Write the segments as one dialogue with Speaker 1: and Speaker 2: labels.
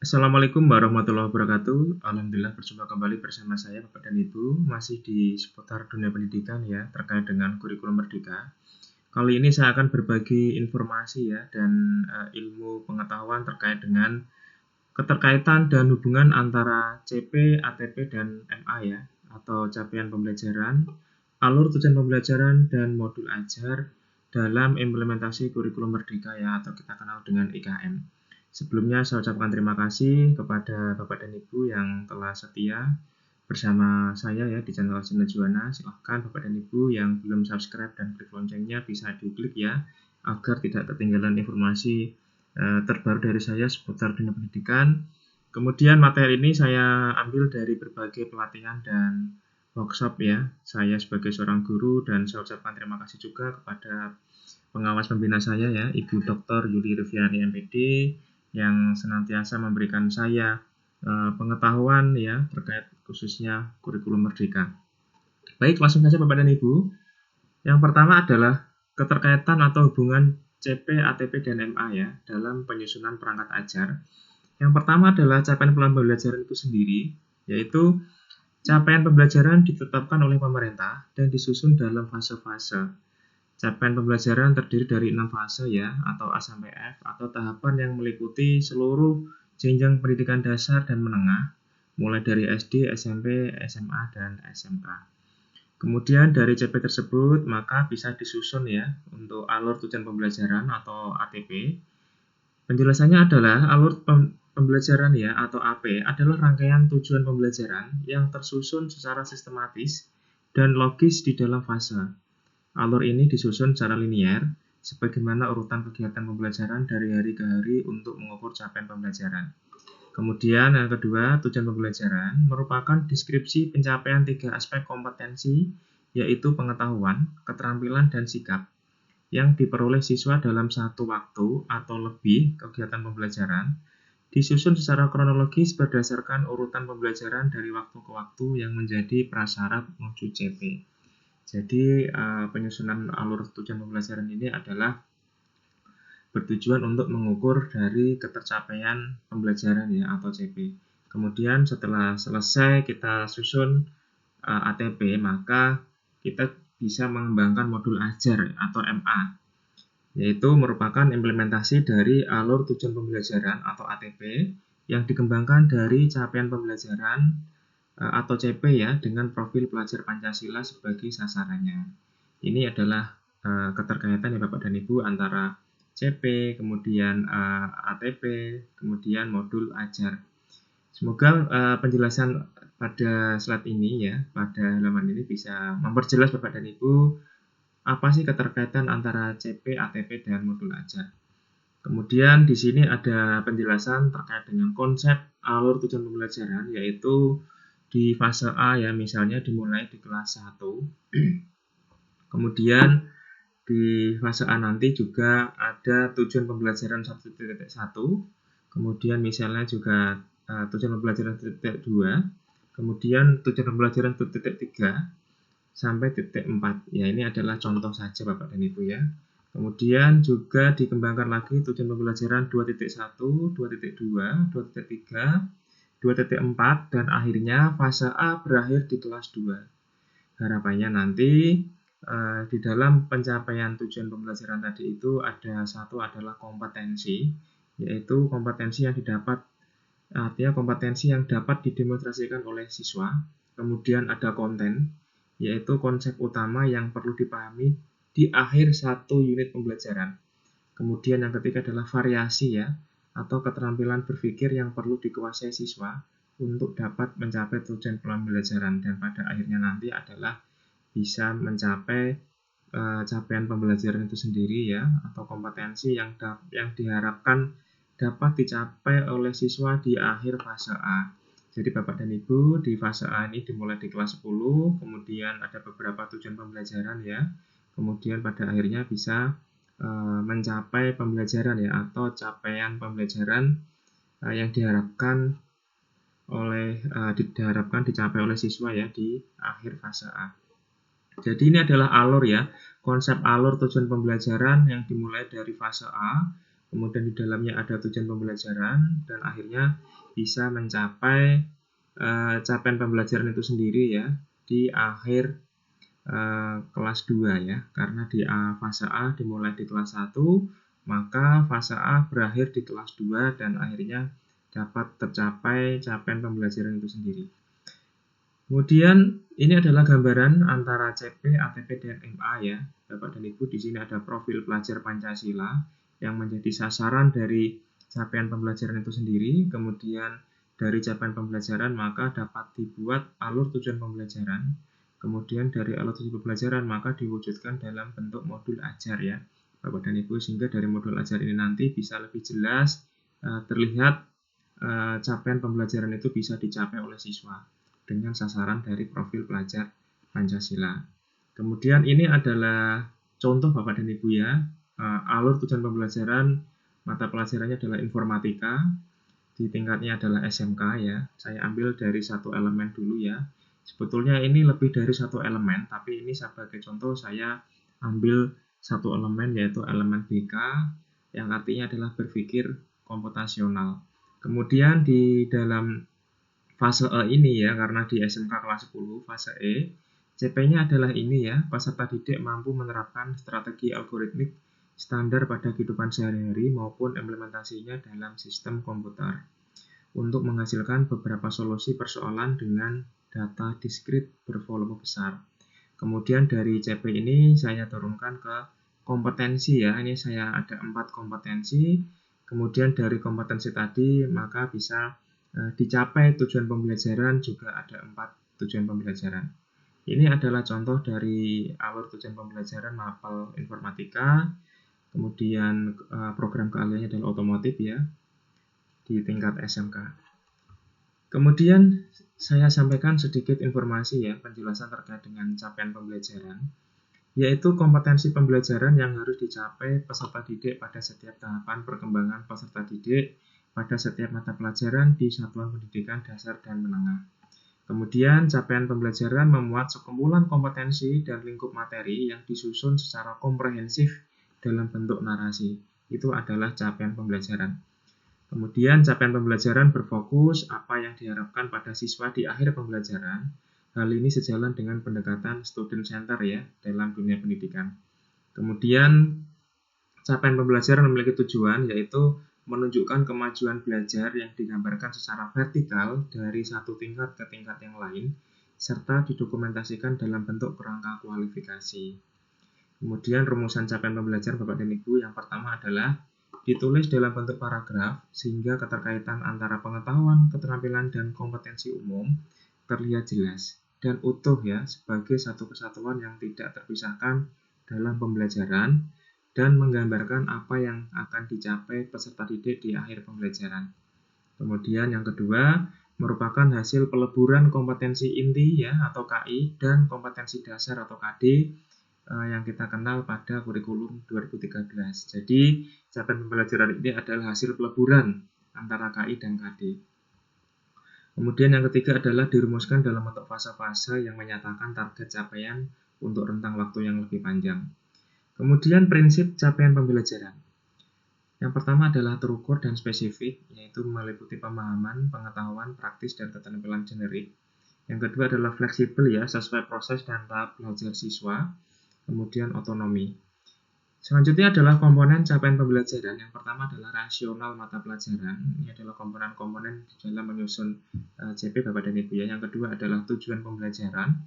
Speaker 1: Assalamualaikum warahmatullahi wabarakatuh. Alhamdulillah berjumpa kembali bersama saya Bapak dan Ibu masih di seputar dunia pendidikan ya terkait dengan kurikulum Merdeka. Kali ini saya akan berbagi informasi ya dan ilmu pengetahuan terkait dengan keterkaitan dan hubungan antara CP, ATP dan MA ya atau capaian pembelajaran, alur tujuan pembelajaran dan modul ajar dalam implementasi kurikulum Merdeka ya atau kita kenal dengan IKM. Sebelumnya saya ucapkan terima kasih kepada Bapak dan Ibu yang telah setia bersama saya ya di channel Channel Juwana. Silahkan Bapak dan Ibu yang belum subscribe dan klik loncengnya bisa diklik ya agar tidak ketinggalan informasi terbaru dari saya seputar dunia pendidikan. Kemudian materi ini saya ambil dari berbagai pelatihan dan workshop ya. Saya sebagai seorang guru dan saya ucapkan terima kasih juga kepada pengawas pembina saya ya, Ibu Dr. Yuli Riviani MPD yang senantiasa memberikan saya pengetahuan ya terkait khususnya kurikulum Merdeka. Baik, langsung saja Bapak dan Ibu. Yang pertama adalah keterkaitan atau hubungan CP, ATP, dan MA ya dalam penyusunan perangkat ajar. Yang pertama adalah capaian pembelajaran itu sendiri, yaitu capaian pembelajaran ditetapkan oleh pemerintah dan disusun dalam fase-fase. Capaian pembelajaran terdiri dari 6 fase ya, atau A sampai F, atau tahapan yang meliputi seluruh jenjang pendidikan dasar dan menengah, mulai dari SD, SMP, SMA, dan SMK. Kemudian dari CP tersebut, maka bisa disusun ya, untuk alur tujuan pembelajaran atau ATP. Penjelasannya adalah alur pembelajaran ya, atau AP, adalah rangkaian tujuan pembelajaran yang tersusun secara sistematis dan logis di dalam fase. Alur ini disusun secara linear, sebagaimana urutan kegiatan pembelajaran dari hari ke hari untuk mengukur capaian pembelajaran. Kemudian yang kedua, tujuan pembelajaran merupakan deskripsi pencapaian 3 aspek kompetensi, yaitu pengetahuan, keterampilan, dan sikap, yang diperoleh siswa dalam satu waktu atau lebih kegiatan pembelajaran, disusun secara kronologis berdasarkan urutan pembelajaran dari waktu ke waktu yang menjadi prasyarat menuju CP. Jadi penyusunan alur tujuan pembelajaran ini adalah bertujuan untuk mengukur dari ketercapaian pembelajaran ya atau CP. Kemudian setelah selesai kita susun ATP, maka kita bisa mengembangkan modul ajar atau MA, yaitu merupakan implementasi dari alur tujuan pembelajaran atau ATP yang dikembangkan dari capaian pembelajaran atau CP ya dengan profil pelajar Pancasila sebagai sasarannya. Ini adalah keterkaitan ya Bapak dan Ibu antara CP, kemudian ATP, kemudian modul ajar. Semoga penjelasan pada slide ini ya, pada halaman ini bisa memperjelas Bapak dan Ibu apa sih keterkaitan antara CP, ATP, dan modul ajar. Kemudian di sini ada penjelasan terkait dengan konsep alur tujuan pembelajaran, yaitu di fase A ya, misalnya dimulai di kelas 1. Kemudian di fase A nanti juga ada tujuan pembelajaran 1.1. Kemudian misalnya juga tujuan pembelajaran 1.2. Kemudian tujuan pembelajaran 1.3 sampai titik 4. Ya, ini adalah contoh saja Bapak dan Ibu ya. Kemudian juga dikembangkan lagi tujuan pembelajaran 2.1, 2.2, 2.3, 2.4, dan akhirnya fase A berakhir di kelas 2. Harapannya nanti di dalam pencapaian tujuan pembelajaran tadi itu ada satu adalah kompetensi, yaitu kompetensi yang didapat, artinya kompetensi yang dapat didemonstrasikan oleh siswa. Kemudian ada konten, yaitu konsep utama yang perlu dipahami di akhir satu unit pembelajaran. Kemudian yang ketiga adalah variasi ya, atau keterampilan berpikir yang perlu dikuasai siswa untuk dapat mencapai tujuan pembelajaran, dan pada akhirnya nanti adalah bisa mencapai capaian pembelajaran itu sendiri ya, atau kompetensi yang diharapkan dapat dicapai oleh siswa di akhir fase A. Jadi Bapak dan Ibu di fase A ini dimulai di kelas 10, kemudian ada beberapa tujuan pembelajaran ya, kemudian pada akhirnya bisa mencapai pembelajaran ya atau capaian pembelajaran yang diharapkan dicapai oleh siswa ya di akhir fase A. Jadi ini adalah alur ya, konsep alur tujuan pembelajaran yang dimulai dari fase A, kemudian di dalamnya ada tujuan pembelajaran, dan akhirnya bisa mencapai capaian pembelajaran itu sendiri ya di akhir kelas 2 ya. Karena di fase A dimulai di kelas 1, maka fase A berakhir di kelas 2 dan akhirnya dapat tercapai capaian pembelajaran itu sendiri. Kemudian ini adalah gambaran antara CP, ATP, dan MA ya. Bapak dan Ibu, di sini ada profil pelajar Pancasila yang menjadi sasaran dari capaian pembelajaran itu sendiri. Kemudian dari capaian pembelajaran maka dapat dibuat alur tujuan pembelajaran. Kemudian dari alur tujuan pembelajaran maka diwujudkan dalam bentuk modul ajar ya, Bapak dan Ibu, sehingga dari modul ajar ini nanti bisa lebih jelas terlihat capaian pembelajaran itu bisa dicapai oleh siswa dengan sasaran dari profil pelajar Pancasila. Kemudian ini adalah contoh Bapak dan Ibu ya, alur tujuan pembelajaran mata pelajarannya adalah informatika, di tingkatnya adalah SMK ya. Saya ambil dari satu elemen dulu ya. Sebetulnya ini lebih dari satu elemen, tapi ini sebagai contoh saya ambil satu elemen yaitu elemen BK yang artinya adalah berpikir komputasional. Kemudian di dalam fase E ini ya, karena di SMK kelas 10, fase E, CP-nya adalah ini ya, peserta didik mampu menerapkan strategi algoritmik standar pada kehidupan sehari-hari maupun implementasinya dalam sistem komputer untuk menghasilkan beberapa solusi persoalan dengan data diskrit bervolume besar. Kemudian dari CP ini saya turunkan ke kompetensi ya, ini saya ada 4 kompetensi. Kemudian dari kompetensi tadi maka bisa dicapai tujuan pembelajaran, juga ada 4 tujuan pembelajaran. Ini adalah contoh dari alur tujuan pembelajaran mapel informatika, kemudian program keahliannya adalah otomotif ya, di tingkat SMK. Kemudian saya sampaikan sedikit informasi ya, penjelasan terkait dengan capaian pembelajaran, yaitu kompetensi pembelajaran yang harus dicapai peserta didik pada setiap tahapan perkembangan peserta didik pada setiap mata pelajaran di satuan pendidikan dasar dan menengah. Kemudian capaian pembelajaran memuat sekumpulan kompetensi dan lingkup materi yang disusun secara komprehensif dalam bentuk narasi. Itu adalah capaian pembelajaran. Kemudian capaian pembelajaran berfokus apa yang diharapkan pada siswa di akhir pembelajaran. Hal ini sejalan dengan pendekatan student center ya dalam dunia pendidikan. Kemudian capaian pembelajaran memiliki tujuan yaitu menunjukkan kemajuan belajar yang digambarkan secara vertikal dari satu tingkat ke tingkat yang lain, serta didokumentasikan dalam bentuk kerangka kualifikasi. Kemudian rumusan capaian pembelajaran Bapak dan Ibu yang pertama adalah ditulis dalam bentuk paragraf sehingga keterkaitan antara pengetahuan, keterampilan, dan kompetensi umum terlihat jelas dan utuh ya sebagai satu kesatuan yang tidak terpisahkan dalam pembelajaran dan menggambarkan apa yang akan dicapai peserta didik di akhir pembelajaran. Kemudian yang kedua merupakan hasil peleburan kompetensi inti ya atau KI dan kompetensi dasar atau KD yang kita kenal pada kurikulum 2013. Jadi capaian pembelajaran ini adalah hasil peleburan antara KI dan KD. Kemudian yang ketiga adalah dirumuskan dalam bentuk fase-fase yang menyatakan target capaian untuk rentang waktu yang lebih panjang. Kemudian prinsip capaian pembelajaran. Yang pertama adalah terukur dan spesifik, yaitu meliputi pemahaman, pengetahuan, praktis, dan keterampilan generik. Yang kedua adalah fleksibel ya, sesuai proses dan tahap belajar siswa. Kemudian otonomi. Selanjutnya adalah komponen capaian pembelajaran. Yang pertama adalah rasional mata pelajaran. Ini adalah komponen-komponen di dalam menyusun CP Bapak dan Ibu ya. Yang kedua adalah tujuan pembelajaran.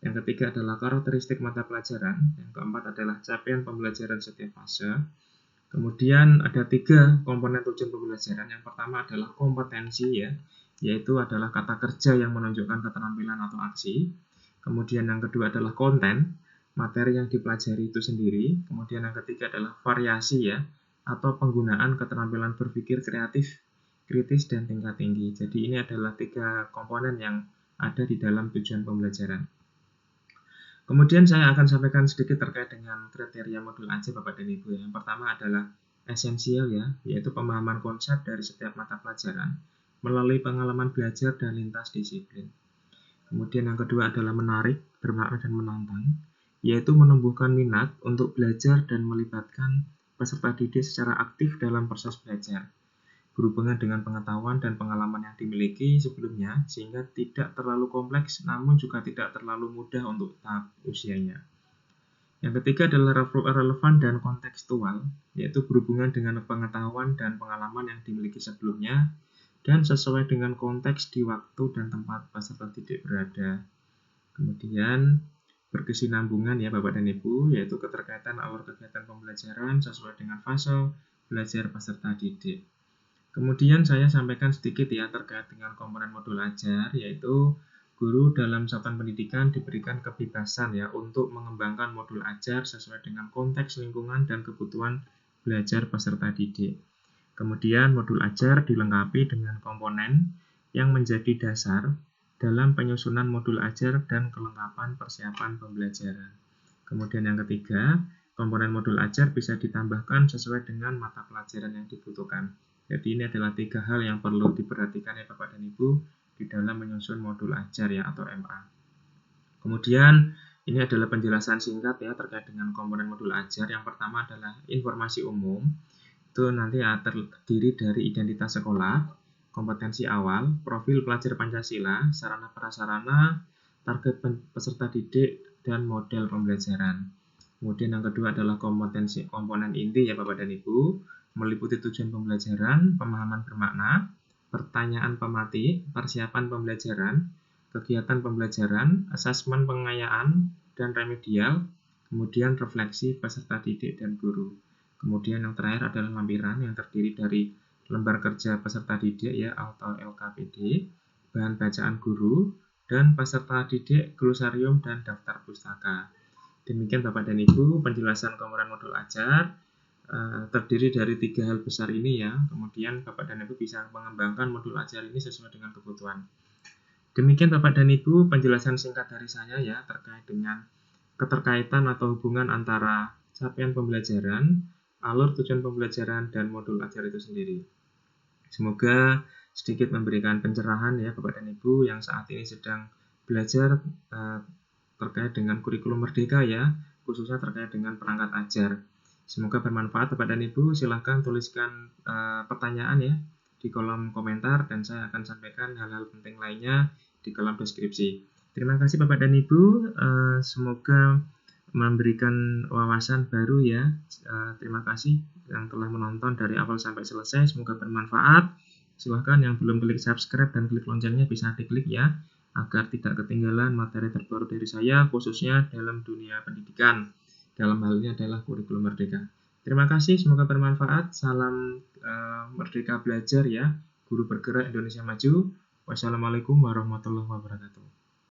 Speaker 1: Yang ketiga adalah karakteristik mata pelajaran. Yang keempat adalah capaian pembelajaran setiap fase. Kemudian ada 3 komponen tujuan pembelajaran. Yang pertama adalah kompetensi ya, yaitu adalah kata kerja yang menunjukkan keterampilan atau aksi. Kemudian yang kedua adalah konten, materi yang dipelajari itu sendiri. Kemudian yang ketiga adalah variasi ya, atau penggunaan keterampilan berpikir kreatif, kritis, dan tingkat tinggi. Jadi ini adalah 3 komponen yang ada di dalam tujuan pembelajaran. Kemudian saya akan sampaikan sedikit terkait dengan kriteria modul ajar Bapak dan Ibu. Yang pertama adalah esensial ya, yaitu pemahaman konsep dari setiap mata pelajaran melalui pengalaman belajar dan lintas disiplin. Kemudian yang kedua adalah menarik, bermakna dan menantang, yaitu menumbuhkan minat untuk belajar dan melibatkan peserta didik secara aktif dalam proses belajar. berhubungan dengan pengetahuan dan pengalaman yang dimiliki sebelumnya, sehingga tidak terlalu kompleks namun juga tidak terlalu mudah untuk tahap usianya. Yang ketiga adalah relevan dan kontekstual, yaitu berhubungan dengan pengetahuan dan pengalaman yang dimiliki sebelumnya dan sesuai dengan konteks di waktu dan tempat peserta didik berada. Kemudian berkesinambungan ya Bapak dan Ibu, yaitu keterkaitan alur kegiatan pembelajaran sesuai dengan fase belajar peserta didik. Kemudian saya sampaikan sedikit ya terkait dengan komponen modul ajar, yaitu guru dalam satuan pendidikan diberikan kebebasan ya untuk mengembangkan modul ajar sesuai dengan konteks lingkungan dan kebutuhan belajar peserta didik. Kemudian modul ajar dilengkapi dengan komponen yang menjadi dasar dalam penyusunan modul ajar dan kelengkapan persiapan pembelajaran. Kemudian yang ketiga, komponen modul ajar bisa ditambahkan sesuai dengan mata pelajaran yang dibutuhkan. Jadi ini adalah 3 hal yang perlu diperhatikan ya Bapak dan Ibu di dalam menyusun modul ajar ya atau MA. Kemudian ini adalah penjelasan singkat ya terkait dengan komponen modul ajar. Yang pertama adalah informasi umum. Itu nanti terdiri dari identitas sekolah, kompetensi awal, profil pelajar Pancasila, sarana prasarana, target peserta didik, dan model pembelajaran. Kemudian yang kedua adalah komponen inti ya Bapak dan Ibu, meliputi tujuan pembelajaran, pemahaman bermakna, pertanyaan pemati, persiapan pembelajaran, kegiatan pembelajaran, asesmen pengayaan dan remedial, kemudian refleksi peserta didik dan guru. Kemudian yang terakhir adalah lampiran yang terdiri dari lembar kerja peserta didik ya atau LKPD, bahan bacaan guru, dan peserta didik, glosarium, dan daftar pustaka. Demikian Bapak dan Ibu penjelasan komponen modul ajar terdiri dari 3 hal besar ini ya. Kemudian Bapak dan Ibu bisa mengembangkan modul ajar ini sesuai dengan kebutuhan. Demikian Bapak dan Ibu penjelasan singkat dari saya ya terkait dengan keterkaitan atau hubungan antara capaian pembelajaran, alur tujuan pembelajaran, dan modul ajar itu sendiri. Semoga sedikit memberikan pencerahan ya Bapak dan Ibu yang saat ini sedang belajar terkait dengan kurikulum merdeka ya, khususnya terkait dengan perangkat ajar. Semoga bermanfaat Bapak dan Ibu. Silahkan tuliskan pertanyaan ya di kolom komentar dan saya akan sampaikan hal-hal penting lainnya di kolom deskripsi. Terima kasih Bapak dan Ibu. Semoga memberikan wawasan baru ya. Terima kasih yang telah menonton dari awal sampai selesai. Semoga bermanfaat. Silahkan yang belum klik subscribe dan klik loncengnya bisa diklik ya, agar tidak ketinggalan materi terbaru dari saya, khususnya dalam dunia pendidikan. Dalam hal ini adalah kurikulum merdeka. Terima kasih, semoga bermanfaat. Salam merdeka belajar ya, guru bergerak Indonesia maju. Wassalamualaikum warahmatullahi wabarakatuh.